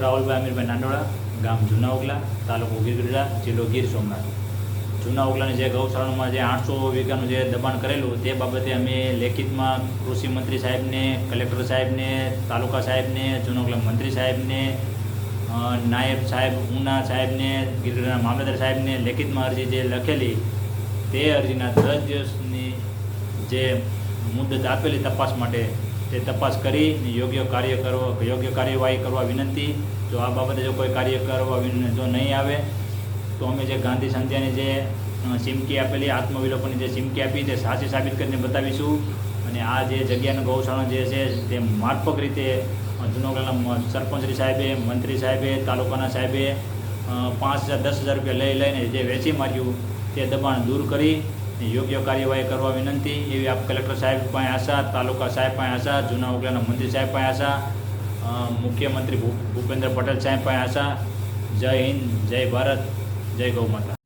રાહુલભાઈ અમીરભાઈ નાંદોડા, ગામ જૂના ઓગલા, તાલુકો ગીરગઢડા, જિલ્લો ગીર સોમનાથ. જૂના ઓગલાની જે ગૌશાળામાં જે 800 વીઘાનું જે દબાણ કરેલું તે બાબતે અમે લેખિતમાં કૃષિ મંત્રી સાહેબને, કલેક્ટર સાહેબને, તાલુકા સાહેબને, જૂના ઓગલા મંત્રી સાહેબને, નાયબ સાહેબ ઉના સાહેબને, ગીરગઢડા મામલતદાર સાહેબને લેખિતમાં અરજી જે લખેલી તે અરજીના 10 દિવસની જે મુદત આપેલી તપાસ માટે તે તપાસ કરી યોગ્ય કાર્યવાહી કરવા વિનંતી. જો આ બાબતે જો કોઈ કાર્ય કરવા જો નહીં આવે તો અમે જે ગાંધી સંધ્યાની જે ચીમકી આપેલી, આત્મવિલોપનની જે ચીમકી આપી તે સાચી સાબિત કરીને બતાવીશું. અને આ જે જગ્યાનું ગૌશાળા જે છે તે મારફક રીતે જૂનાગઢના સરપંચશ્રી સાહેબે, મંત્રી સાહેબે, તાલુકાના સાહેબે 5,000-10,000 રૂપિયા લઈને જે વેચી માર્યું તે દબાણ દૂર કરી યોગ્ય કાર્યવાહી કરવા વિનંતી. એવી આપ કલેક્ટર સાહેબ પાસે આશા, તાલુકા સાહેબ પાસે આશા, જૂના ઓગલાના મંત્રી સાહેબ પાસે આશા, મુખ્યમંત્રી ભૂપેન્દ્ર પટેલ સાહેબ પાસે આશા. જય હિન્દ, જય ભારત, જય ગૌ માતા.